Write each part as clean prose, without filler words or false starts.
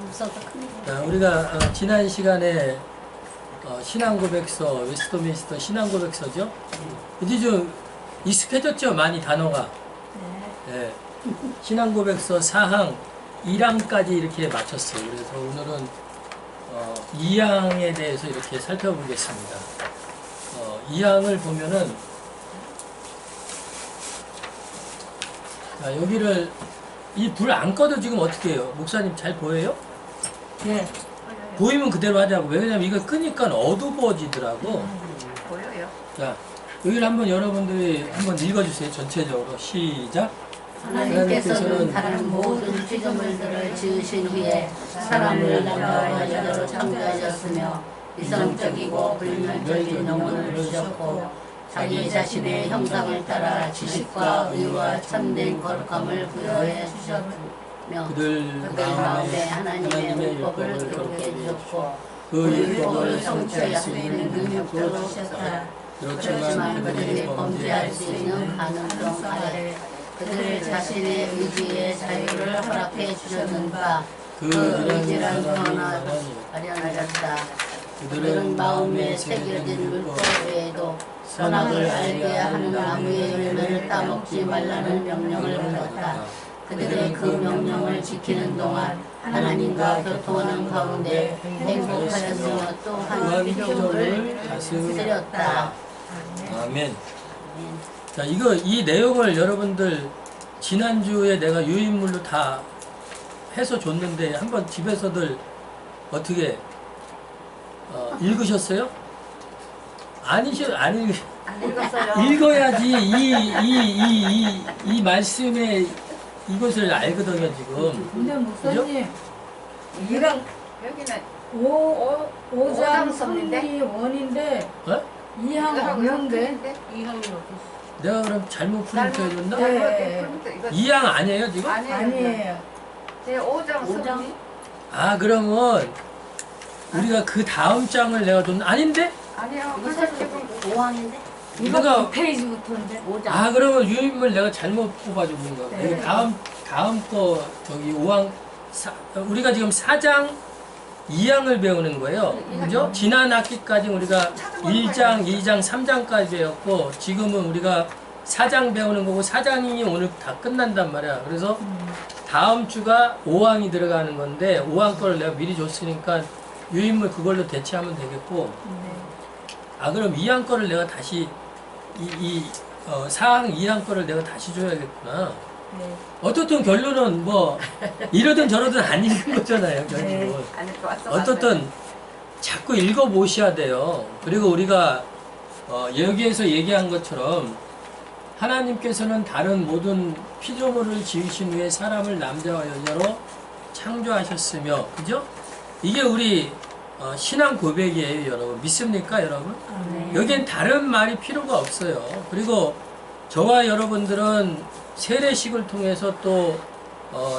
없어서 큰일이야. 우리가 지난 시간에 신앙고백서, 웨스트민스터 신앙고백서죠? 이제 좀 익숙해졌죠? 많이 단어가. 네. 신앙고백서 4항 1항까지 이렇게 마쳤어요. 그래서 오늘은 2항에 대해서 이렇게 살펴보겠습니다. 2항을 보면은 여기를 이 불 안 꺼도 지금 어떻게 해요? 목사님 잘 보여요? 네. 보이면 그대로 하자고. 왜냐면 이거 끄니까 어두워지더라고. 보여요. 자, 여기를 한번 여러분들이 한번 읽어주세요. 전체적으로. 시작. 하나님께서는 다른 모든 피조물들을 지으신 후에 사람을 남자와 여자로 창조하셨으며 이성적이고 불멸적인 영혼을 주셨고 자기 자신의 형상을 따라 지식과 의와 참된 거룩함을 부여해 주셨으며 그들 마음에 하나님의 율법을 기록해 주셨고 그 율법을 성취할 수 있는 능력도 주셨다. 그렇지만 그들이 범죄할 수 있는 가능성 아래 그들 자신의 의지의 자유를 허락해 주셨는가. 그 의지란 하나 발현하였다. 그들은 마음에 새겨진 율법 외에도 선악을 알게 하는 나무의 열매를 따먹지 말라는 명령을 받았다. 그들의 그 명령을 지키는 동안 하나님과 교통하는 가운데 행복하였으며 또한 피조물을 다스렸다. 아멘. 자, 이 내용을 여러분들 지난주에 내가 유인물로 다 해서 줬는데 한번 집에서들 어떻게 읽으셨어요? 안 읽었어요. 읽어야지 이 말씀의 이것을 알거든요 지금. 근데 목사님, 이랑 여기는 5장 썼는데? 3이 원인데 어? 2항 없는데? 내가 그럼 잘못 프린트해줬나? 네. 2항 아니에요 지금? 아니에요. 제 5장 썼니? 아 그러면 우리가 그 다음 장을 내가 줬나? 아닌데? 아니요. 그래서 지금 5항인데? 이거 내가 9페이지부터인데? 5장. 아 그러면 유인물 내가 잘못 뽑아준 건가? 네. 여기 다음 거 저기 5항 우리가 지금 4장 2항을 배우는 거예요. 그죠? 지난 학기까지 우리가 1장, 2장, 3장까지 배웠고 지금은 우리가 4장 배우는 거고 4장이 오늘 다 끝난단 말이야. 그래서 다음 주가 5항이 들어가는 건데 5항 거를 내가 미리 줬으니까 유인물 그걸로 대체하면 되겠고 아 그럼 2항 거를 내가 다시 4항 2항 거를 내가 다시 줘야겠구나. 네. 어떻든 결론은 뭐 이러든 저러든 안 읽은 거잖아요. 결국은. 아니 좋았어. 어떻든 자꾸 읽어보셔야 돼요. 그리고 우리가 여기에서 얘기한 것처럼 하나님께서는 다른 모든 피조물을 지으신 후에 사람을 남자와 여자로 창조하셨으며 그죠? 이게 우리 신앙 고백이에요. 여러분 믿습니까 여러분? 네. 여기엔 다른 말이 필요가 없어요. 그리고 저와 여러분들은 세례식을 통해서 또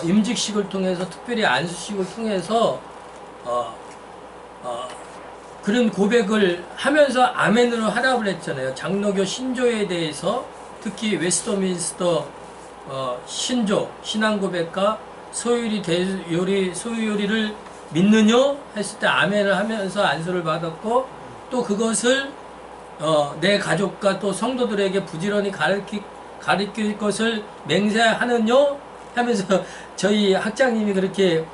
임직식을 통해서 특별히 안수식을 통해서 그런 고백을 하면서 아멘으로 하라고 그랬잖아요. 장로교 신조에 대해서 특히 웨스트민스터 신조 신앙 고백과 소유요리를 믿느냐 했을 때 아멘을 하면서 안수를 받았고 또 그것을 내 가족과 또 성도들에게 부지런히 가르칠 것을 맹세하느냐 하면서 저희 학장님이 그렇게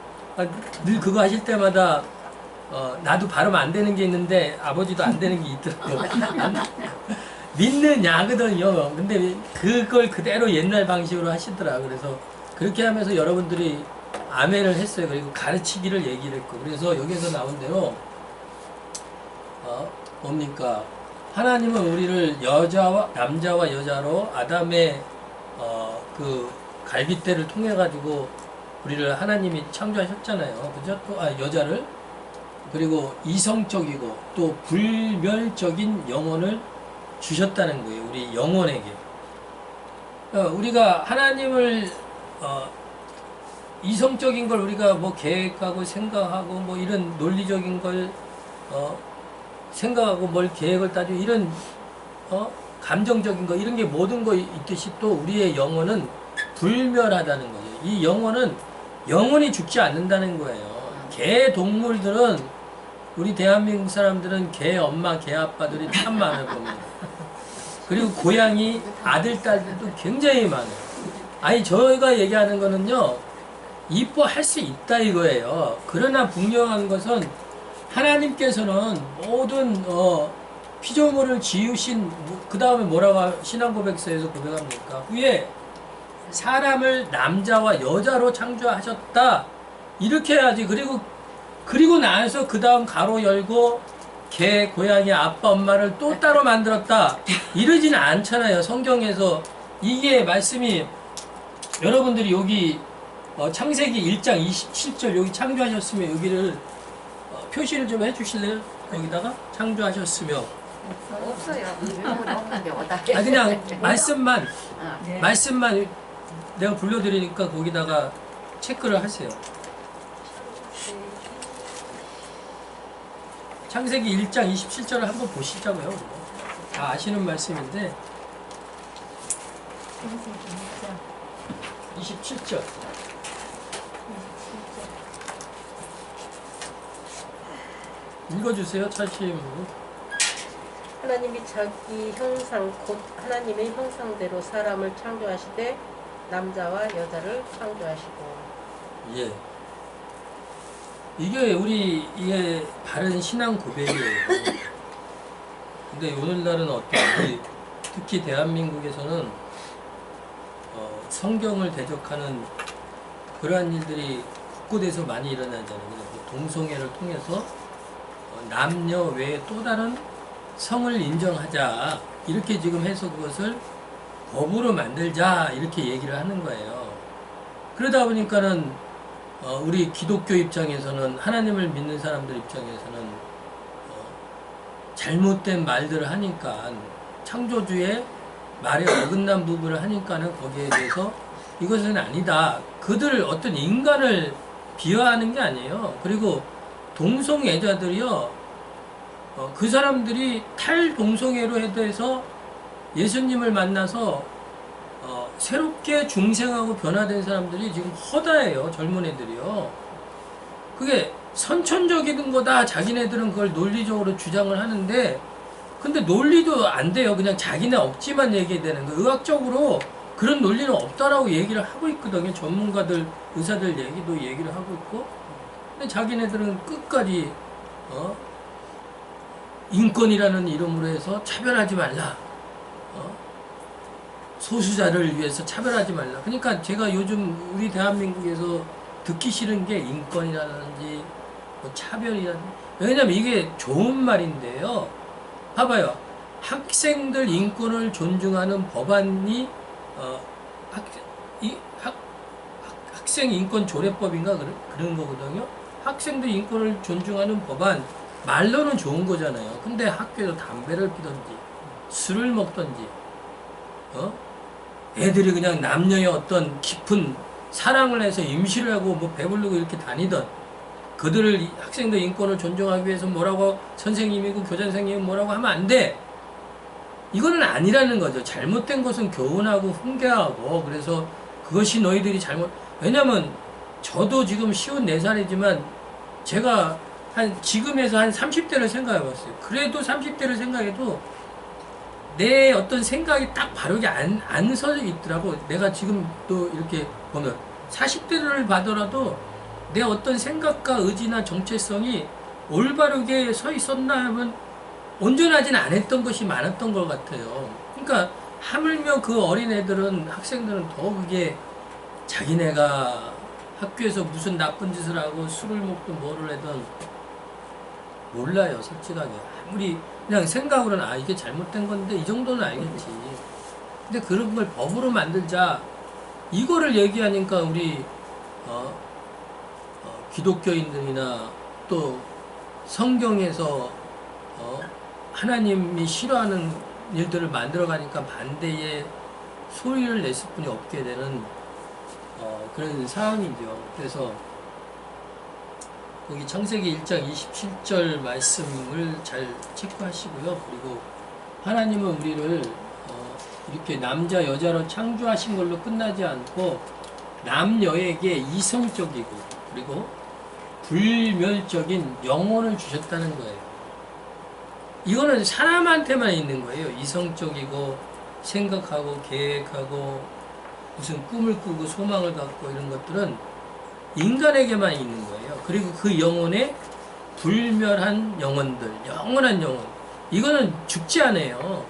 늘 그거 하실 때마다 나도 발음 안 되는 게 있는데 아버지도 안 되는 게 있더라고요. 믿느냐거든요. 근데 그걸 그대로 옛날 방식으로 하시더라. 그래서 그렇게 하면서 여러분들이 아멘을 했어요. 그리고 가르치기를 얘기를 했고 그래서 여기서 나온 대로 뭡니까? 하나님은 우리를 남자와 여자로 아담의 그 갈빗대를 통해 가지고 우리를 하나님이 창조하셨잖아요. 그죠? 또 여자를 그리고 이성적이고 또 불멸적인 영혼을 주셨다는 거예요. 우리 영혼에게. 우리가 하나님을 이성적인 걸 우리가 뭐 계획하고 생각하고 뭐 이런 논리적인 걸 생각하고 뭘 계획을 따지고 이런 감정적인 거 이런 게 모든 거 있듯이 또 우리의 영혼은 불멸하다는 거예요. 이 영혼은 영원히 죽지 않는다는 거예요. 개 동물들은 우리 대한민국 사람들은 개 엄마, 개 아빠들이 참 많을 겁니다. 그리고 고양이 아들, 딸들도 굉장히 많아요. 아니 저희가 얘기하는 거는요. 이뻐할 수 있다 이거예요. 그러나 분명한 것은 하나님께서는 모든 피조물을 지으신 그 다음에 뭐라고 신앙고백서에서 고백합니까? 후에 사람을 남자와 여자로 창조하셨다. 이렇게 해야지. 그리고 나서 그 다음 가로 열고 개, 고양이, 아빠, 엄마를 또 따로 만들었다. 이러지는 않잖아요. 성경에서 이게 말씀이 여러분들이 여기 창세기 1장 27절 여기 창조하셨으면 여기를 표시를 좀 해주실래요? 여기다가 창조하셨으며 없어요. 없는데 어디다. 그냥 말씀만 네. 말씀만 내가 불러드리니까 거기다가 체크를 하세요. 창세기 1장 27절을 한번 보시자고요. 다 아시는 말씀인데 27절 읽어주세요. 차시임. 하나님이 자기 형상 곧 하나님의 형상대로 사람을 창조하시되 남자와 여자를 창조하시고. 예. 이게 이게 바른 신앙 고백이에요. 근데 오늘날은 어떤 특히 대한민국에서는 성경을 대적하는 그러한 일들이 곳곳에서 많이 일어나잖아요. 그래서 동성애를 통해서 남녀 외에 또 다른 성을 인정하자 이렇게 지금 해서 그것을 법으로 만들자 이렇게 얘기를 하는 거예요. 그러다 보니까는 우리 기독교 입장에서는 하나님을 믿는 사람들 입장에서는 잘못된 말들을 하니까 창조주의 말에 어긋난 부분을 하니까는 거기에 대해서 이것은 아니다. 그들을 어떤 인간을 비하하는 게 아니에요. 그리고 동성애자들이요. 그 사람들이 탈동성애로 대해서 예수님을 만나서 새롭게 중생하고 변화된 사람들이 지금 허다해요. 젊은 애들이요. 그게 선천적인 거다. 자기네들은 그걸 논리적으로 주장을 하는데 근데 논리도 안 돼요. 그냥 자기네 억지만 얘기되는 거. 의학적으로 그런 논리는 없다라고 얘기를 하고 있거든요. 전문가들, 의사들 얘기를 하고 있고. 근데 자기네들은 끝까지 인권이라는 이름으로 해서 차별하지 말라. 소수자를 위해서 차별하지 말라. 그러니까 제가 요즘 우리 대한민국에서 듣기 싫은 게 인권이라든지 뭐 차별이라든지. 왜냐면 이게 좋은 말인데요. 봐봐요. 학생들 인권을 존중하는 법안이 학생 인권 조례법인가 그런 거거든요. 학생들 인권을 존중하는 법안 말로는 좋은 거잖아요. 근데 학교에서 담배를 피던지 술을 먹던지 애들이 그냥 남녀의 어떤 깊은 사랑을 해서 임시를 하고 뭐 배부르고 이렇게 다니던 그들을 학생들 인권을 존중하기 위해서 뭐라고 선생님이고 교장 선생님이 뭐라고 하면 안 돼. 이거는 아니라는 거죠. 잘못된 것은 교훈하고 훈계하고 그래서 그것이 너희들이 왜냐면 저도 지금 54살이지만 제가 지금에서 한 30대를 생각해 봤어요. 그래도 30대를 생각해도 내 어떤 생각이 딱 바르게 안 서 있더라고. 내가 지금 또 이렇게 보면 40대를 봐더라도 내 어떤 생각과 의지나 정체성이 올바르게 서 있었나 하면 온전하진 않았던 것이 많았던 것 같아요. 그러니까 하물며 그 어린애들은 학생들은 더 그게 자기네가 학교에서 무슨 나쁜 짓을 하고 술을 먹든 뭐를 하든 몰라요. 솔직하게 아무리 그냥 생각으로는 이게 잘못된 건데 이 정도는 알겠지. 근데 그런 걸 법으로 만들자 이거를 얘기하니까 우리 기독교인들이나 또 성경에서 하나님이 싫어하는 일들을 만들어가니까 반대의 소리를 냈을 뿐이 없게 되는 그런 상황이죠. 그래서 거기 창세기 1장 27절 말씀을 잘 체크하시고요. 그리고 하나님은 우리를 이렇게 남자 여자로 창조하신 걸로 끝나지 않고 남녀에게 이성적이고 그리고 불멸적인 영혼을 주셨다는 거예요. 이거는 사람한테만 있는 거예요. 이성적이고 생각하고 계획하고 무슨 꿈을 꾸고 소망을 갖고 이런 것들은 인간에게만 있는 거예요. 그리고 그 영혼에 불멸한 영혼들, 영원한 영혼, 이거는 죽지 않아요.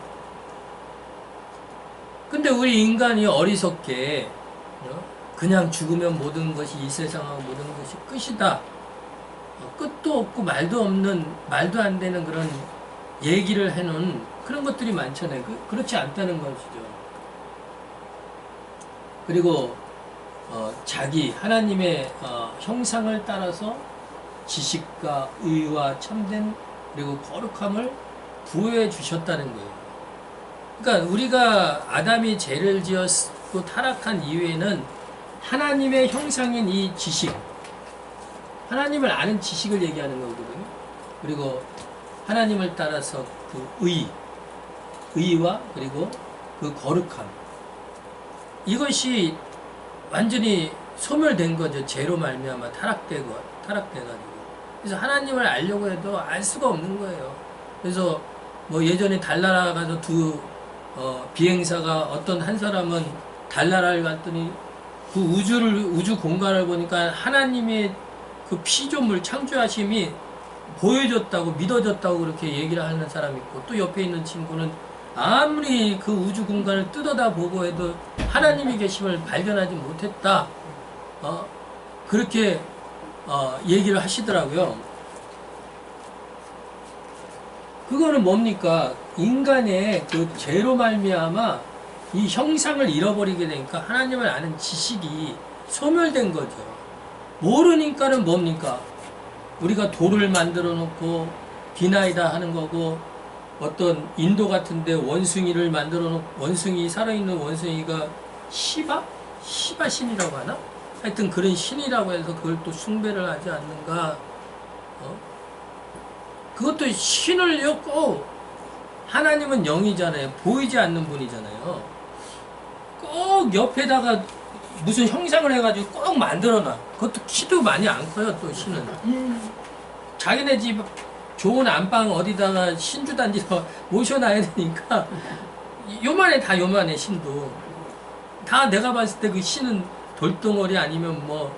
근데 우리 인간이 어리석게 그냥 죽으면 모든 것이 이 세상하고 모든 것이 끝이다. 끝도 없고 말도 없는, 말도 안 되는 그런 얘기를 해놓은 그런 것들이 많잖아요. 그렇지 않다는 것이죠. 그리고 자기 하나님의 형상을 따라서 지식과 의와 참된 그리고 거룩함을 부여해 주셨다는 거예요. 그러니까 우리가 아담이 죄를 지었고 타락한 이후에는 하나님의 형상인 이 지식, 하나님을 아는 지식을 얘기하는 거거든요. 그리고 하나님을 따라서 그 의와 그리고 그 거룩함, 이것이 완전히 소멸된 거죠. 죄로 말미암아 타락돼가지고. 그래서 하나님을 알려고 해도 알 수가 없는 거예요. 그래서 뭐 예전에 달나라 가서 비행사가 어떤 한 사람은 달나라를 갔더니 그 우주 공간을 보니까 하나님의 그 피조물 창조하심이 보여줬다고 믿어졌다고 그렇게 얘기를 하는 사람이 있고, 또 옆에 있는 친구는 아무리 그 우주 공간을 뜯어다 보고 해도 하나님의 계심을 발견하지 못했다. 그렇게 얘기를 하시더라고요. 그거는 뭡니까? 인간의 그 죄로 말미암아 이 형상을 잃어버리게 되니까 하나님을 아는 지식이 소멸된 거죠. 모르니까는 뭡니까? 우리가 돌을 만들어 놓고 비나이다 하는 거고, 어떤 인도 같은데 원숭이를 만들어 놓고, 원숭이, 살아있는 원숭이가 시바 신이라고 하나? 하여튼 그런 신이라고 해서 그걸 또 숭배를 하지 않는가? 그것도 신을요, 꼭 하나님은 영이잖아요. 보이지 않는 분이잖아요. 꼭 옆에다가 무슨 형상을 해가지고 꼭 만들어놔. 그것도 키도 많이 안 커요, 또 신은. 자기네 집 좋은 안방 어디다가 신주단지로 모셔놔야 되니까 요만해, 다 요만해, 신도. 다 내가 봤을 때 그 신은 돌덩어리 아니면 뭐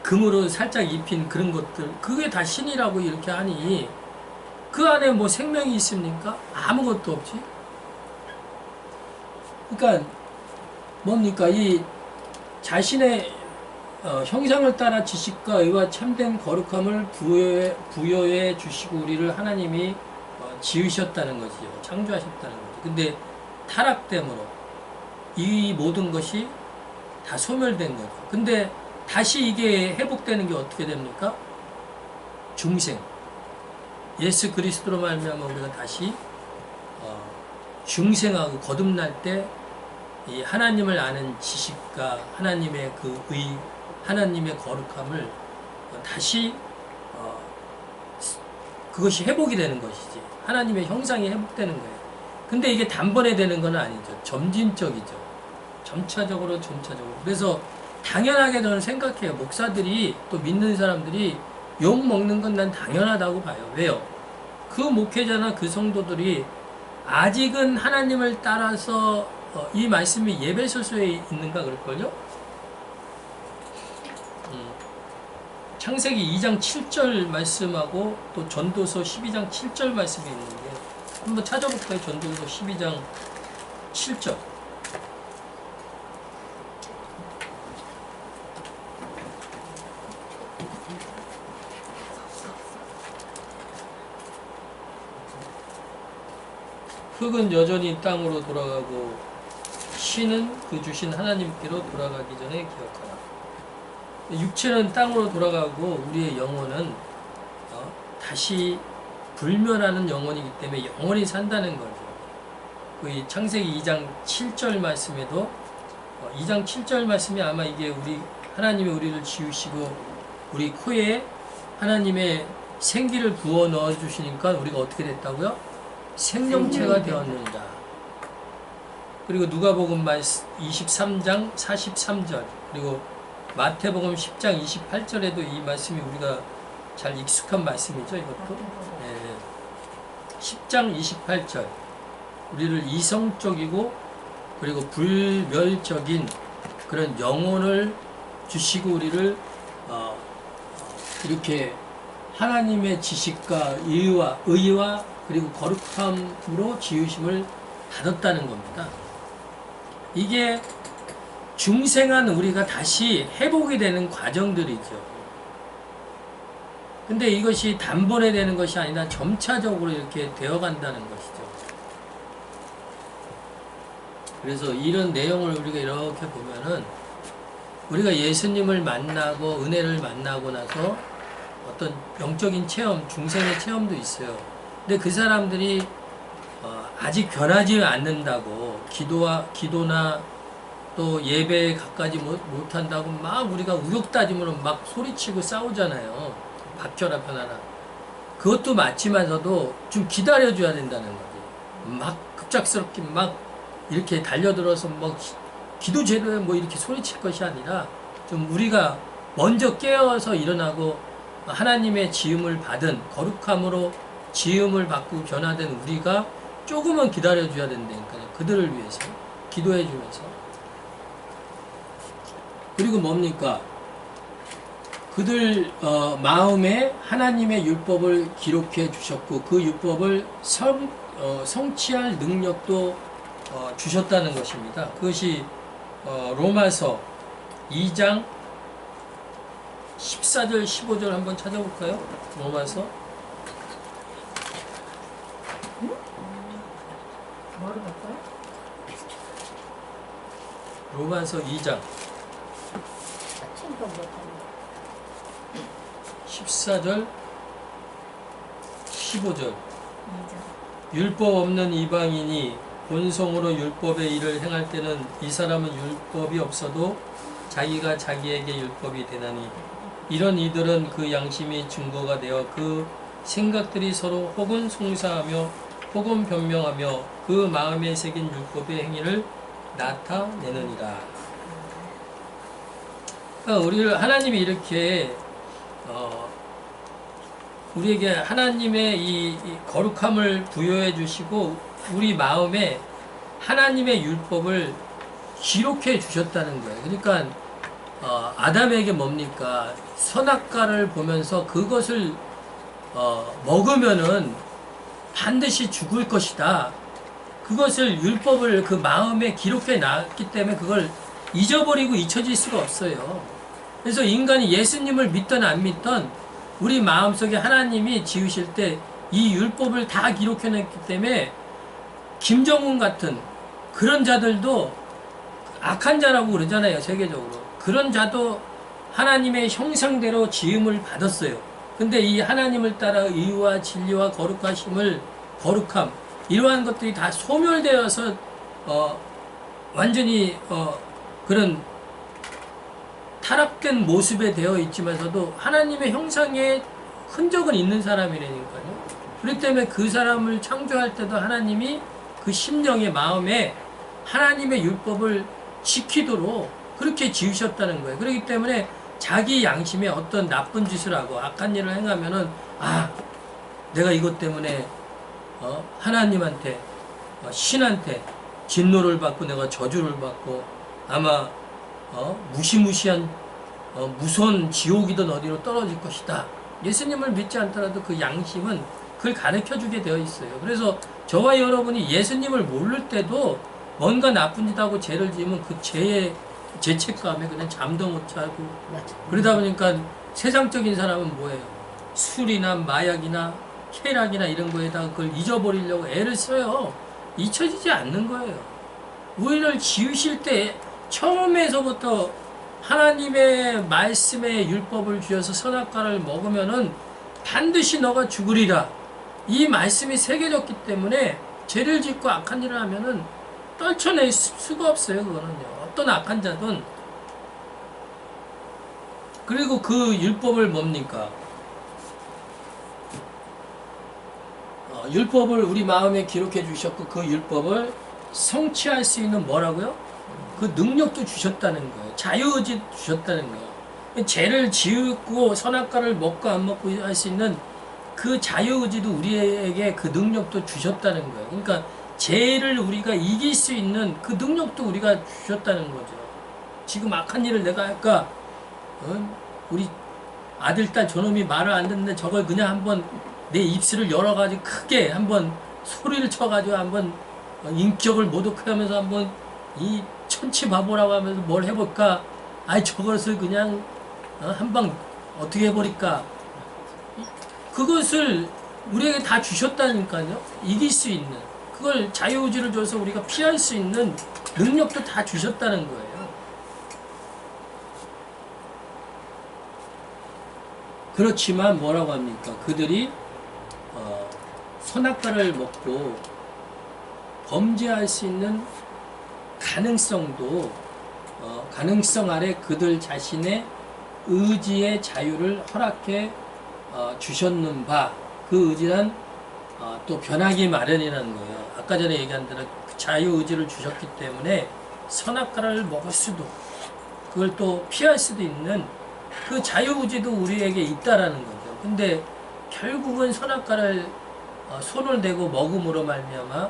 금으로 살짝 입힌 그런 것들, 그게 다 신이라고 이렇게 하니 그 안에 뭐 생명이 있습니까? 아무것도 없지. 그러니까 뭡니까? 이 자신의 형상을 따라 지식과 의와 참된 거룩함을 부여해 주시고 우리를 하나님이 지으셨다는 것이죠. 창조하셨다는 거죠. 근데 타락됨으로 이 모든 것이 다 소멸된 거죠. 근데 다시 이게 회복되는 게 어떻게 됩니까? 중생. 예수 그리스도로 말미암아 우리가 다시 중생하고 거듭날 때 이 하나님을 아는 지식과 하나님의 그 의, 하나님의 거룩함을 다시 그것이 회복이 되는 것이지. 하나님의 형상이 회복되는 거예요. 근데 이게 단번에 되는 건 아니죠. 점진적이죠. 점차적으로. 그래서 당연하게 저는 생각해요. 목사들이 또 믿는 사람들이 욕 먹는 건 난 당연하다고 봐요. 왜요? 그 목회자나 그 성도들이 아직은 하나님을 따라서 이 말씀이 예배소서에 있는가 그럴걸요? 창세기 2장 7절 말씀하고 또 전도서 12장 7절 말씀이 있는데 한번 찾아볼까요? 전도서 12장 7절. 흙은 여전히 땅으로 돌아가고 신은 그 주신 하나님께로 돌아가기 전에 기억하라. 육체는 땅으로 돌아가고 우리의 영혼은 다시 불멸하는 영혼이기 때문에 영원히 산다는 거죠. 그 창세기 2장 7절 말씀에도 2장 7절 말씀이 아마 이게 하나님이 우리를 지으시고 우리 코에 하나님의 생기를 부어 넣어 주시니까 우리가 어떻게 됐다고요? 생명체가 되었느니라. 그리고 누가복음 23장 43절, 그리고 마태복음 10장 28절에도 이 말씀이 우리가 잘 익숙한 말씀이죠, 이것도. 예. 10장 28절. 우리를 이성적이고 그리고 불멸적인 그런 영혼을 주시고 우리를 이렇게 하나님의 지식과 의와 그리고 거룩함으로 지으심을 받았다는 겁니다. 이게 중생한 우리가 다시 회복이 되는 과정들이죠. 근데 이것이 단번에 되는 것이 아니라 점차적으로 이렇게 되어간다는 것이죠. 그래서 이런 내용을 우리가 이렇게 보면은 우리가 예수님을 만나고 은혜를 만나고 나서 어떤 영적인 체험, 중생의 체험도 있어요. 근데 그 사람들이 아직 변하지 않는다고 기도나 또 예배에 가까지 못한다고 막 우리가 우욕다짐으로 막 소리치고 싸우잖아요. 바뀌어라 변하라. 그것도 맞지만서도 좀 기다려줘야 된다는 거지. 막 급작스럽게 막 이렇게 달려들어서 막 기도 제도에 뭐 이렇게 소리칠 것이 아니라 좀 우리가 먼저 깨어서 일어나고 하나님의 지음을 받은 거룩함으로 지음을 받고 변화된 우리가 조금은 기다려줘야 된다니까요. 그들을 위해서 기도해주면서. 그리고 뭡니까? 그들 마음에 하나님의 율법을 기록해 주셨고 그 율법을 성취할 능력도 주셨다는 것입니다. 그것이 로마서 2장 14절 15절 한번 찾아볼까요? 로마서 뭐를 갈까요? 로마서 2장 아침도 못하는 14절 15절 2장. 율법 없는 이방인이 본성으로 율법의 일을 행할 때는 이 사람은 율법이 없어도 자기가 자기에게 율법이 되나니 이런 이들은 그 양심이 증거가 되어 그 생각들이 서로 혹은 송사하며 혹은 변명하며 그 마음에 새긴 율법의 행위를 나타내느니라. 그러니까 우리를 하나님이 이렇게 우리에게 하나님의 이 거룩함을 부여해 주시고 우리 마음에 하나님의 율법을 기록해 주셨다는 거예요. 그러니까 아담에게 뭡니까? 선악과를 보면서 그것을 먹으면은 반드시 죽을 것이다. 그것을 율법을 그 마음에 기록해 놨기 때문에 그걸 잊어버리고 잊혀질 수가 없어요. 그래서 인간이 예수님을 믿던 안 믿던 우리 마음속에 하나님이 지으실 때 이 율법을 다 기록해 놨기 때문에 김정은 같은 그런 자들도 악한 자라고 그러잖아요, 세계적으로. 그런 자도 하나님의 형상대로 지음을 받았어요. 근데 이 하나님을 따라 의와 진리와 거룩함, 이러한 것들이 다 소멸되어서 완전히 그런 타락된 모습에 되어 있지만서도 하나님의 형상의 흔적은 있는 사람이라니까요. 그렇기 때문에 그 사람을 창조할 때도 하나님이 그 심령의 마음에 하나님의 율법을 지키도록 그렇게 지으셨다는 거예요. 그렇기 때문에 자기 양심에 어떤 나쁜 짓을 하고 악한 일을 행하면은 내가 이것 때문에 하나님한테 신한테 진노를 받고 내가 저주를 받고 아마 무시무시한 무서운 지옥이든 어디로 떨어질 것이다. 예수님을 믿지 않더라도 그 양심은 그걸 가르쳐주게 되어 있어요. 그래서 저와 여러분이 예수님을 모를 때도 뭔가 나쁜 짓 하고 죄를 지으면 그 죄의 죄책감에 그냥 잠도 못 자고 그러다 보니까 세상적인 사람은 뭐예요? 술이나 마약이나 쾌락이나 이런 거에다가 그걸 잊어버리려고 애를 써요. 잊혀지지 않는 거예요. 우리를 지으실 때 처음에서부터 하나님의 말씀의 율법을 주셔서 선악과를 먹으면은 반드시 너가 죽으리라. 이 말씀이 새겨졌기 때문에 죄를 짓고 악한 일을 하면은 떨쳐낼 수가 없어요. 그거는요. 어떤 악한 자든. 그리고 그 율법을 뭡니까? 율법을 우리 마음에 기록해 주셨고 그 율법을 성취할 수 있는 뭐라고요? 그 능력도 주셨다는 거예요. 자유의지 주셨다는 거예요. 죄를 지우고 선악과를 먹고 안 먹고 할 수 있는 그 자유의지도 우리에게 그 능력도 주셨다는 거예요. 그러니까 죄를 우리가 이길 수 있는 그 능력도 우리가 주셨다는 거죠. 지금 악한 일을 내가 할까? 우리 아들, 딸 저놈이 말을 안 듣는데 저걸 그냥 한번 내 입술을 열어가지고 크게 한번 소리를 쳐가지고 한번 인격을 모독해 하면서 한번 이 천치 바보라고 하면서 뭘 해볼까? 아이 저것을 그냥 한방 어떻게 해버릴까? 그것을 우리에게 다 주셨다니까요. 이길 수 있는 그걸 자유의지를 줘서 우리가 피할 수 있는 능력도 다 주셨다는 거예요. 그렇지만 뭐라고 합니까? 그들이 선악과를 먹고 범죄할 수 있는 가능성도 가능성 아래 그들 자신의 의지의 자유를 허락해 주셨는 바, 그 의지는 또 변하기 마련이라는 거예요. 아까 전에 얘기한 대로 그 자유의지를 주셨기 때문에 선악과를 먹을 수도 그걸 또 피할 수도 있는 그 자유의지도 우리에게 있다라는 거죠. 근데 결국은 선악과를 손을 대고 먹음으로 말미암아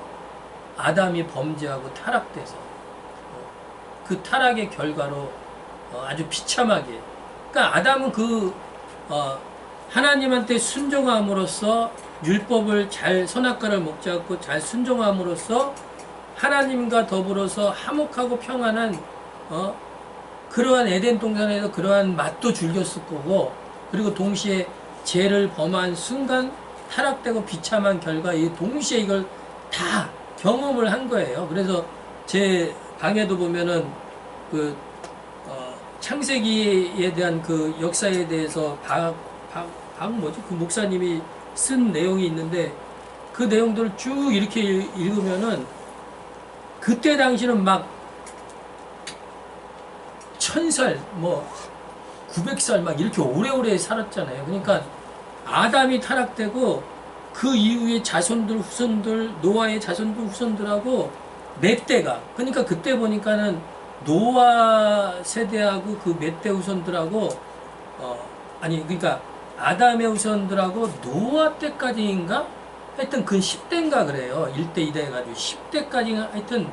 아담이 범죄하고 타락돼서 그 타락의 결과로 아주 비참하게, 그러니까 아담은 하나님한테 순종함으로써 율법을 잘 선악과를 먹지 않고 잘 순종함으로써 하나님과 더불어서 화목하고 평안한 그러한 에덴 동산에서 그러한 맛도 즐겼을 거고, 그리고 동시에 죄를 범한 순간 타락되고 비참한 결과 이 동시에 이걸 다 경험을 한 거예요. 그래서 제 방에도 보면은 그 창세기에 대한 그 역사에 대해서 그 목사님이 쓴 내용이 있는데 그 내용들을 쭉 이렇게 읽으면은 그때 당시는 막 1000살, 900살 막 이렇게 오래오래 살았잖아요. 그러니까 아담이 타락되고 그 이후에 자손들, 후손들, 노아의 자손들, 후손들하고 몇 대가, 그러니까 그때 보니까는 노아 세대하고 그 몇 대 후손들하고 그러니까 아담의 후손들하고 노아 때까지인가? 하여튼 그 10대인가 그래요. 1대, 2대 해가지고 10대까지가 하여튼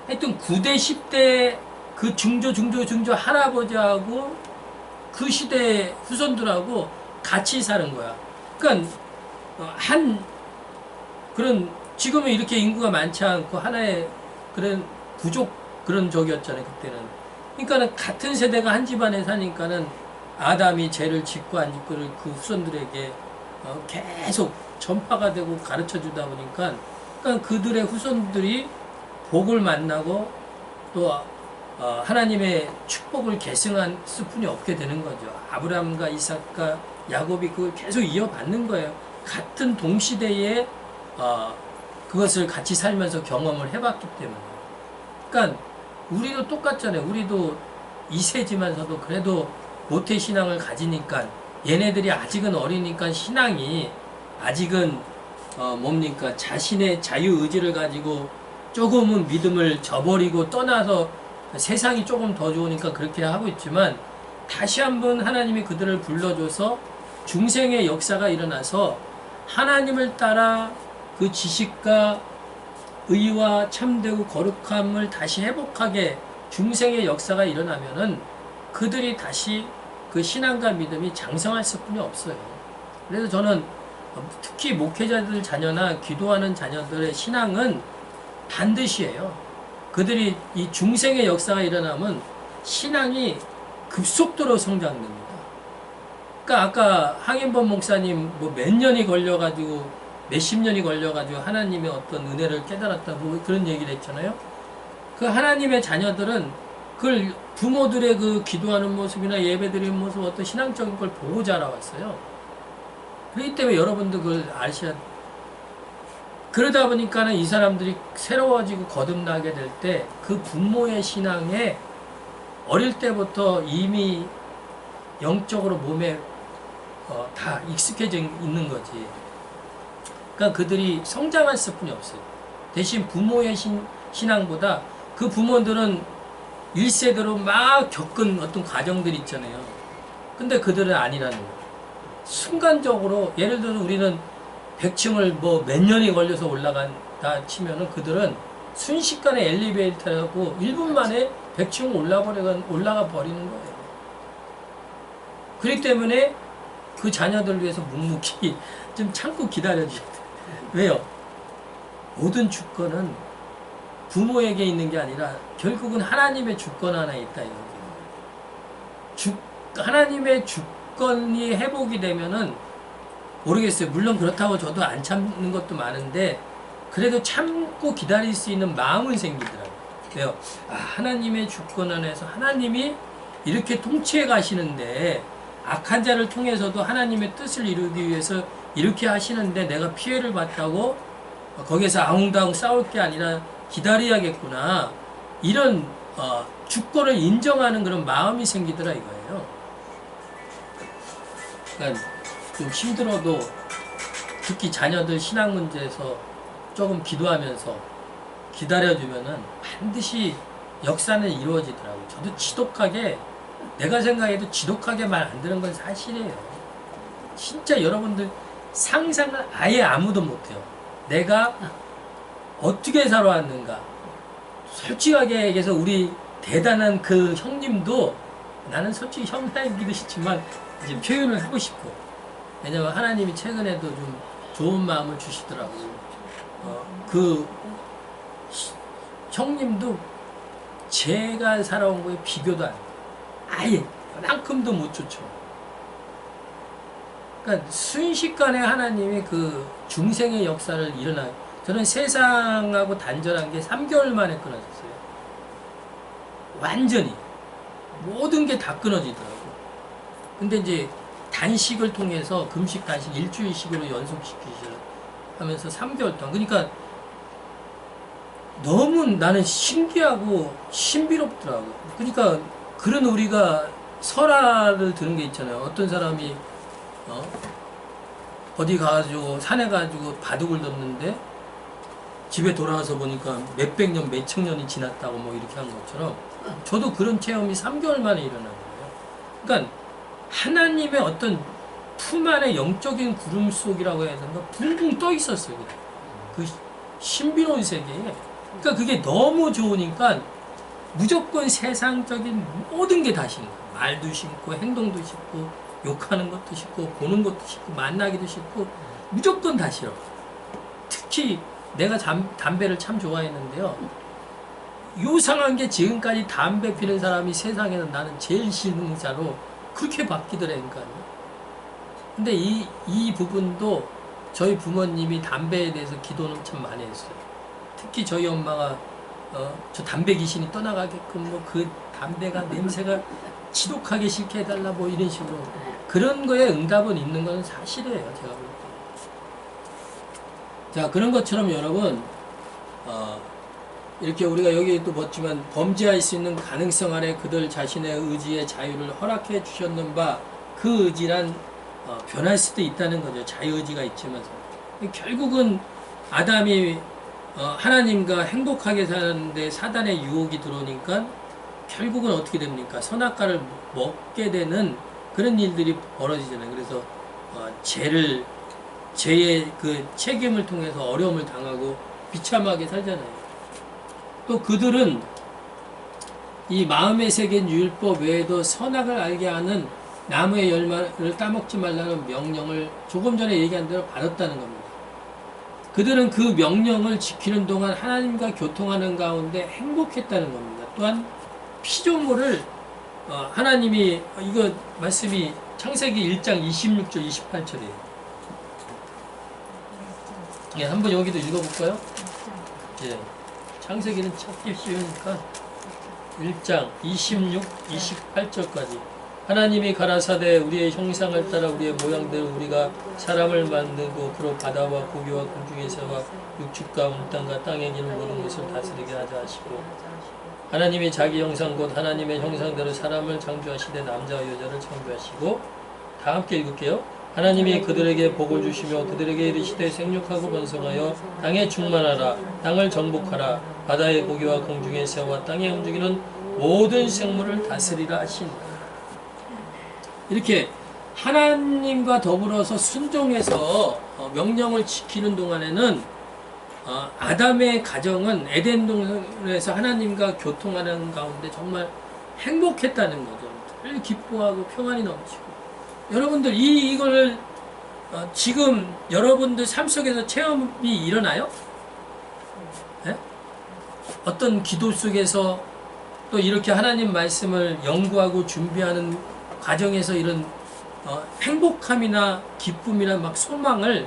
9대, 10대 그 중조 할아버지하고 그 시대 후손들하고 같이 사는 거야. 그러니까 그런 지금은 이렇게 인구가 많지 않고 하나의 그런 부족 그런 적이었잖아요 그때는. 그러니까는 같은 세대가 한 집안에 사니까는 아담이 죄를 짓고 안 짓고를 그 후손들에게 계속 전파가 되고 가르쳐 주다 보니까 그러니까 그들의 후손들이 복을 만나고 또 하나님의 축복을 계승한 수뿐이 없게 되는 거죠. 아브라함과 이삭과 야곱이 그걸 계속 이어받는 거예요. 같은 동시대에 그것을 같이 살면서 경험을 해봤기 때문에. 그러니까 우리도 똑같잖아요. 우리도 2세지만서도 그래도 모태신앙을 가지니까 얘네들이 아직은 어리니까 신앙이 아직은 자신의 자유의지를 가지고 조금은 믿음을 저버리고 떠나서 세상이 조금 더 좋으니까 그렇게 하고 있지만 다시 한번 하나님이 그들을 불러줘서 중생의 역사가 일어나서 하나님을 따라 그 지식과 의와 참되고 거룩함을 다시 회복하게 중생의 역사가 일어나면은 그들이 다시 그 신앙과 믿음이 장성할 수뿐이 없어요. 그래서 저는 특히 목회자들 자녀나 기도하는 자녀들의 신앙은 반드시 해요. 그들이 이 중생의 역사가 일어나면 신앙이 급속도로 성장됩니다. 그러니까 아까 항인범 목사님 몇 년이 걸려가지고 몇십 년이 걸려가지고 하나님의 어떤 은혜를 깨달았다고 그런 얘기를 했잖아요. 그 하나님의 자녀들은 그걸 부모들의 그 기도하는 모습이나 예배드리는 모습, 어떤 신앙적인 걸 보고 자라왔어요. 그렇기 때문에 여러분도 그걸 아셔야. 그러다 보니까는 이 사람들이 새로워지고 거듭나게 될 때 그 부모의 신앙에 어릴 때부터 이미 영적으로 몸에 다 익숙해져 있는 거지. 그러니까 그들이 성장할 수뿐이 없어요. 대신 부모의 신앙보다 그 부모들은 1세대로 막 겪은 어떤 과정들이 있잖아요. 근데 그들은 아니라는 거예요. 순간적으로 예를 들어서 우리는 100층을 뭐 몇 년이 걸려서 올라간다 치면은 그들은 순식간에 엘리베이터하고 1분 만에 100층 올라가 버리는 거예요. 그렇기 때문에 그 자녀들 위해서 묵묵히 좀 참고 기다려주셔야 돼요. 왜요? 모든 주권은 부모에게 있는 게 아니라 결국은 하나님의 주권 안에 있다 이거죠. 하나님의 주권이 회복이 되면은 모르겠어요. 물론 그렇다고 저도 안 참는 것도 많은데 그래도 참고 기다릴 수 있는 마음은 생기더라고요. 왜요? 하나님의 주권 안에서 하나님이 이렇게 통치해 가시는데 악한 자를 통해서도 하나님의 뜻을 이루기 위해서 이렇게 하시는데 내가 피해를 봤다고 거기에서 아웅다웅 싸울 게 아니라 기다려야겠구나. 이런 주권을 인정하는 그런 마음이 생기더라 이거예요. 그러니까 좀 힘들어도 특히 자녀들 신앙 문제에서 조금 기도하면서 기다려주면은 반드시 역사는 이루어지더라고요. 저도 지독하게 내가 생각해도 지독하게 말 안 들은 건 사실이에요. 진짜 여러분들 상상을 아예 아무도 못해요. 내가 어떻게 살아왔는가. 솔직하게 얘기해서 우리 대단한 그 형님도 나는 솔직히 형사이기도 싫지만 이제 표현을 하고 싶고 왜냐면 하나님이 최근에도 좀 좋은 마음을 주시더라고요. 그 형님도 제가 살아온 거에 비교도 안 돼요. 아예 만큼도 못 쫓아. 그러니까 순식간에 하나님이 그 중생의 역사를 일어나요. 저는 세상하고 단절한 게 3개월 만에 끊어졌어요. 완전히 모든 게 다 끊어지더라고. 근데 이제 단식을 통해서 금식 단식 일주일식으로 연속시키셔 하면서 3개월 동안 그러니까 너무 나는 신기하고 신비롭더라고. 그러니까 그런 우리가 설화를 들은 게 있잖아요. 어떤 사람이 어디 가가지고 산에 가지고 바둑을 뒀는데 집에 돌아와서 보니까 몇백 년, 몇천 년이 지났다고 뭐 이렇게 한 것처럼 저도 그런 체험이 3개월 만에 일어난 거예요. 그러니까 하나님의 어떤 품 안에 영적인 구름 속이라고 해야 되나 붕붕 떠 있었어요. 그 신비로운 세계에. 그러니까 그게 너무 좋으니까 무조건 세상적인 모든 게 다 싫은 거예요. 말도 싫고 행동도 싫고 욕하는 것도 싫고 보는 것도 싫고 만나기도 싫고 무조건 다 싫어. 특히 내가 담배를 참 좋아했는데요. 요상한 게 지금까지 담배 피는 사람이 세상에는 나는 제일 싫은 자로 그렇게 바뀌더라니까요. 근데 이 부분도 저희 부모님이 담배에 대해서 기도는 참 많이 했어요. 특히 저희 엄마가 저 담배 귀신이 떠나가게끔 뭐 그 담배가 냄새가 지독하게 싫게 해달라 뭐 이런 식으로 그런 거에 응답은 있는 건 사실이에요. 제가 볼 때. 자 그런 것처럼 여러분 이렇게 우리가 여기 또 봤지만 범죄할 수 있는 가능성 안에 그들 자신의 의지의 자유를 허락해 주셨는 바 그 의지란 변할 수도 있다는 거죠. 자유의지가 있지만서 결국은 아담이 하나님과 행복하게 사는데 사단의 유혹이 들어오니까 결국은 어떻게 됩니까? 선악과를 먹게 되는 그런 일들이 벌어지잖아요. 그래서 죄의 그 책임을 통해서 어려움을 당하고 비참하게 살잖아요. 또 그들은 이 마음의 세계인 율법 외에도 선악을 알게 하는 나무의 열매를 따먹지 말라는 명령을 조금 전에 얘기한 대로 받았다는 겁니다. 그들은 그 명령을 지키는 동안 하나님과 교통하는 가운데 행복했다는 겁니다. 또한 피조물을 하나님이 이거 말씀이 창세기 1장 26절 28절이에요. 예, 한번 여기도 읽어볼까요? 예, 창세기는 찾기 쉬우니까 1장 26, 28절까지 하나님이 가라사대 우리의 형상을 따라 우리의 모양대로 우리가 사람을 만들고 그로 바다와 고기와 공중에서와 육축과 온 땅과 땅에 기는 모든 것을 다스리게 하자 하시고 하나님이 자기 형상 곧 하나님의 형상대로 사람을 창조하시되 남자와 여자를 창조하시고 다 함께 읽을게요. 하나님이 그들에게 복을 주시며 그들에게 이르시되 생육하고 번성하여 땅에 충만하라. 땅을 정복하라. 바다의 고기와 공중의 새와 땅에 움직이는 모든 생물을 다스리라 하시니라. 이렇게 하나님과 더불어서 순종해서 명령을 지키는 동안에는 아담의 가정은 에덴 동산에서 하나님과 교통하는 가운데 정말 행복했다는 거죠. 늘 기뻐하고 평안이 넘치고. 여러분들 이거를 지금 여러분들 삶 속에서 체험이 일어나요? 네? 어떤 기도 속에서 또 이렇게 하나님 말씀을 연구하고 준비하는 과정에서 이런 행복함이나 기쁨이나 막 소망을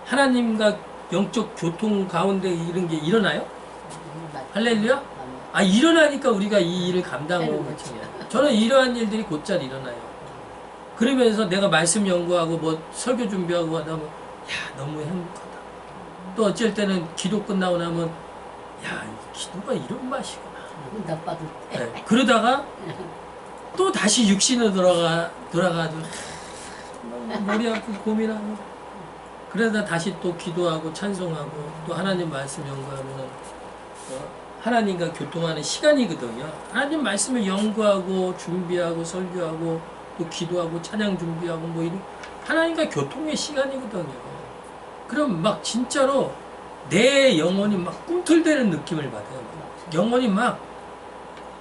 하나님과 영적 교통 가운데 이런 게 일어나요? 할렐루야? 일어나니까 우리가 이 일을 감당하고 있죠. 저는 이러한 일들이 곧잘 일어나요. 그러면서 내가 말씀 연구하고 뭐 설교 준비하고 하다 보면 너무 행복하다. 또 어쩔 때는 기도 끝나고 나면 기도가 이런 맛이구나. 나빠도 네. 그러다가 또 다시 육신으로 돌아가지고 머리 아프고 고민하고 그러다 다시 또 기도하고 찬송하고 또 하나님 말씀 연구하면 하나님과 교통하는 시간이거든요. 하나님 말씀을 연구하고 준비하고 설교하고 또 기도하고 찬양 준비하고 뭐 이런 하나님과 교통의 시간이거든요. 그럼 막 진짜로 내 영혼이 막 꿈틀대는 느낌을 받아요. 영혼이 막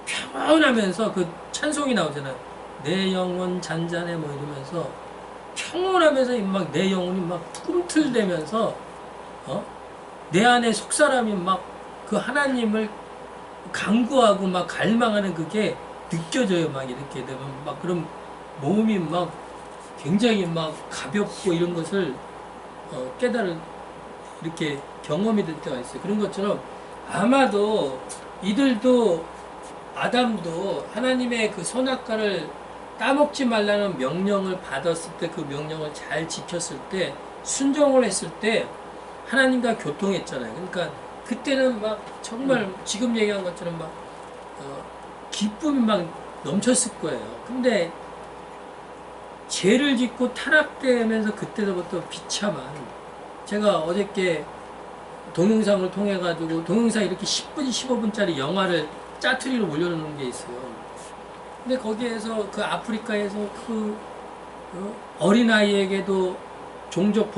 평온하면서 그 찬송이 나오잖아요. 내 영혼 잔잔해 뭐 이러면서 평온하면서 막 내 영혼이 막 꿈틀대면서 내 안에 속사람이 막 그 하나님을 간구하고 막 갈망하는 그게 느껴져요. 막 이렇게 되면 막 그런 몸이 막 굉장히 막 가볍고 이런 것을 깨달은 이렇게 경험이 될 때가 있어요. 그런 것처럼 아마도 이들도 아담도 하나님의 그 선악과를 따먹지 말라는 명령을 받았을 때 그 명령을 잘 지켰을 때 순종을 했을 때 하나님과 교통했잖아요. 그러니까 그때는 막 정말 지금 얘기한 것처럼 막 기쁨이 막 넘쳤을 거예요. 근데 죄를 짓고 타락되면서 그때부터 비참한 제가 어저께 동영상을 통해 가지고 동영상 이렇게 10분 15분짜리 영화를 짜투리로 올려놓는 게 있어요. 근데 거기에서 그 아프리카에서 그 어린아이에게도 종족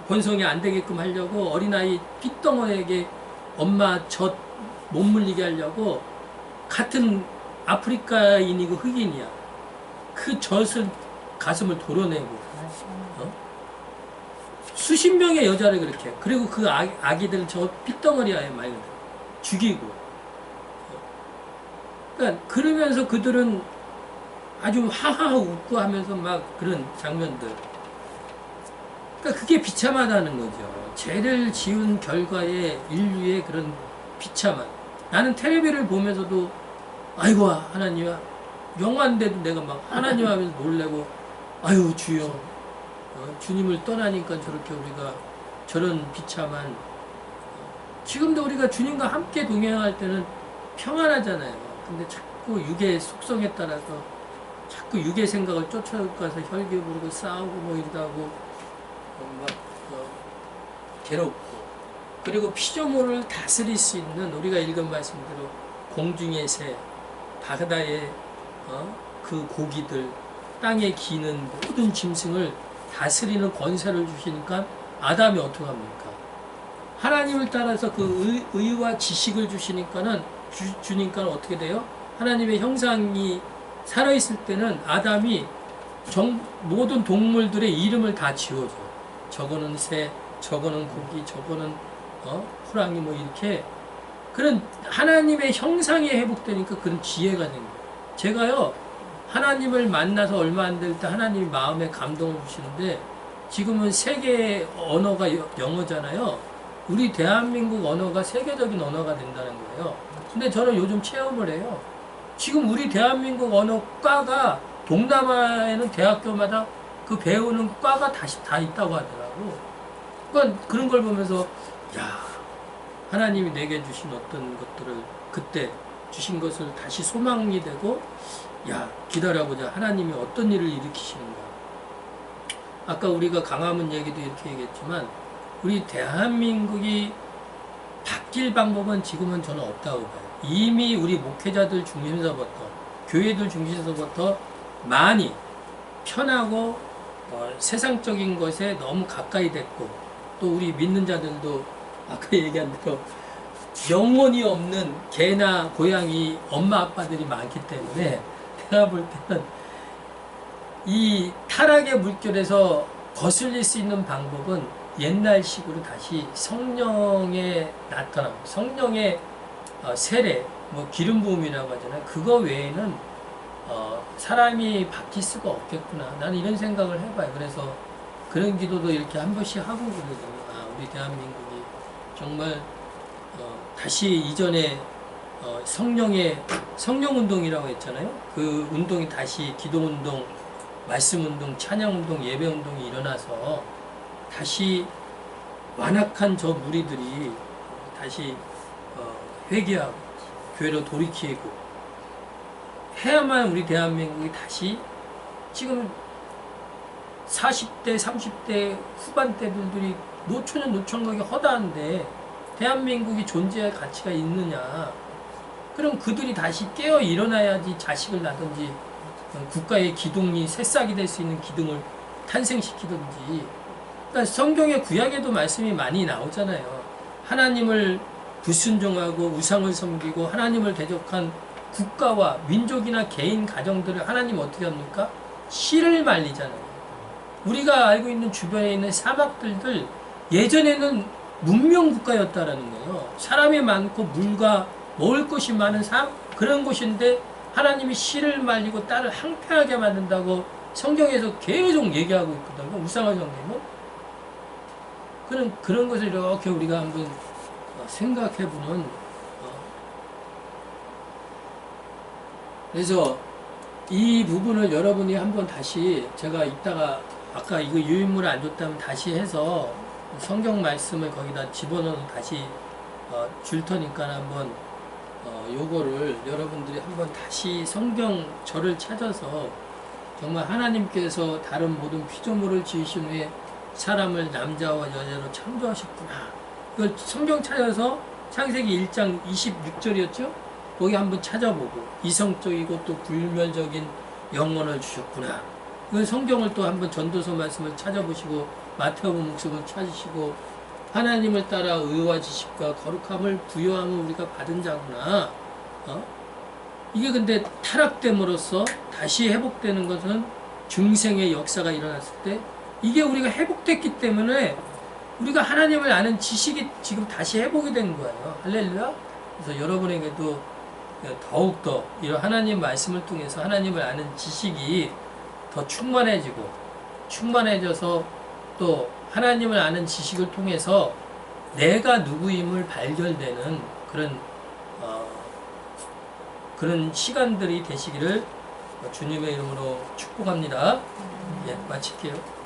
번성이 안 되게끔 하려고 어린아이 핏덩어리에게 엄마 젖 못 물리게 하려고 같은 아프리카인이고 흑인이야. 그 젖을 가슴을 도려내고 수십 명의 여자를 그렇게 그리고 그 아기들 저 핏덩어리에 말 그대로 죽이고 그러니까 그러면서 그들은 아주 하하하 웃고 하면서 막 그런 장면들 그러니까 그게 비참하다는 거죠. 죄를 지은 결과에 인류의 그런 비참한 나는 텔레비를 보면서도 아이고 하나님아 영화인데도 내가 막 하나님 하면서 놀래고 아유 주여 주님을 떠나니까 저렇게 우리가 저런 비참한 지금도 우리가 주님과 함께 동행할 때는 평안하잖아요. 근데 자꾸 육의 속성에 따라서 자꾸 육의 생각을 쫓아가서 혈기 부르고 싸우고 뭐 이러다 하고 막 괴롭고 그리고 피조물을 다스릴 수 있는 우리가 읽은 말씀대로 공중의 새, 바다의 그 고기들, 땅에 기는 모든 짐승을 다스리는 권세를 주시니까 아담이 어떻게 합니까? 하나님을 따라서 그 의와 지식을 주시니까는 주니까 어떻게 돼요? 하나님의 형상이 살아있을 때는 아담이 모든 동물들의 이름을 다 지어줘요. 저거는 새, 저거는 고기, 저거는 호랑이 뭐 이렇게 그런 하나님의 형상이 회복되니까 그런 지혜가 된 거예요. 제가요 하나님을 만나서 얼마 안 될 때 하나님이 마음에 감동을 주시는데 지금은 세계 언어가 영어잖아요. 우리 대한민국 언어가 세계적인 언어가 된다는 거예요. 근데 저는 요즘 체험을 해요. 지금 우리 대한민국 언어과가 동남아에는 대학교마다 그 배우는 과가 다 있다고 하더라고. 그러니까 그런 걸 보면서 야 하나님이 내게 주신 어떤 것들을 그때 주신 것을 다시 소망이 되고 야, 기다려보자. 하나님이 어떤 일을 일으키시는가. 아까 우리가 강화문 얘기도 이렇게 얘기했지만 우리 대한민국이 바뀔 방법은 지금은 저는 없다고 봐요. 이미 우리 목회자들 중심서부터 교회들 중심서부터 많이 편하고 세상적인 것에 너무 가까이 됐고 또 우리 믿는 자들도 아까 얘기한 대로 영혼이 없는 개나 고양이 엄마 아빠들이 많기 때문에 내가 볼 때는 이 타락의 물결에서 거슬릴 수 있는 방법은 옛날식으로 다시 성령의 나타남, 성령의 세례, 뭐 기름 부음이라고 하잖아요. 그거 외에는 사람이 바뀔 수가 없겠구나. 나는 이런 생각을 해봐요. 그래서 그런 기도도 이렇게 한 번씩 하고 그러거든요. 아, 우리 대한민국이 정말 다시 이전에 성령운동이라고 했잖아요. 그 운동이 다시 기도운동, 말씀운동, 찬양운동, 예배운동이 일어나서 다시 완악한 저 무리들이 다시 회개하고 교회로 돌이키고 해야만 우리 대한민국이 다시 지금 40대, 30대 후반대들이 노초년 노총각이 허다한데 대한민국이 존재할 가치가 있느냐. 그럼 그들이 다시 깨어 일어나야지 자식을 낳든지 국가의 기둥이 새싹이 될 수 있는 기둥을 탄생시키든지. 그러니까 성경의 구약에도 말씀이 많이 나오잖아요. 하나님을 불순종하고 우상을 섬기고 하나님을 대적한 국가와 민족이나 개인 가정들을 하나님 어떻게 합니까? 씨를 말리잖아요. 우리가 알고 있는 주변에 있는 사막들들 예전에는 문명 국가였다라는 거예요. 사람이 많고 물과 먹을 것이 많은 그런 곳인데 하나님이 씨를 말리고 딸을 항폐하게 만든다고 성경에서 계속 얘기하고 있거든요. 우상을 섬기면. 그런 것을 이렇게 우리가 한번 생각해보는. 그래서 이 부분을 여러분이 한번 다시 제가 이따가 아까 이거 유인물을 안 줬다면 다시 해서 성경 말씀을 거기다 집어넣어서 다시 줄 테니까 한번 요거를 여러분들이 한번 다시 성경 절을 찾아서 정말 하나님께서 다른 모든 피조물을 지으신 후에 사람을 남자와 여자로 창조하셨구나. 이걸 성경 찾아서 창세기 1장 26절이었죠? 거기 한번 찾아보고 이성적이고 또 불멸적인 영혼을 주셨구나. 그 성경을 또 한번 전도서 말씀을 찾아보시고 마태복음 말씀을 찾으시고 하나님을 따라 의와 지식과 거룩함을 부여함을 우리가 받은 자구나. 이게 근데 타락됨으로써 다시 회복되는 것은 중생의 역사가 일어났을 때 이게 우리가 회복됐기 때문에 우리가 하나님을 아는 지식이 지금 다시 회복이 된 거예요. 할렐루야. 그래서 여러분에게도 더욱더 이런 하나님 말씀을 통해서 하나님을 아는 지식이 더 충만해져서 또 하나님을 아는 지식을 통해서 내가 누구임을 발견되는 그런 시간들이 되시기를 주님의 이름으로 축복합니다. 예, 마칠게요.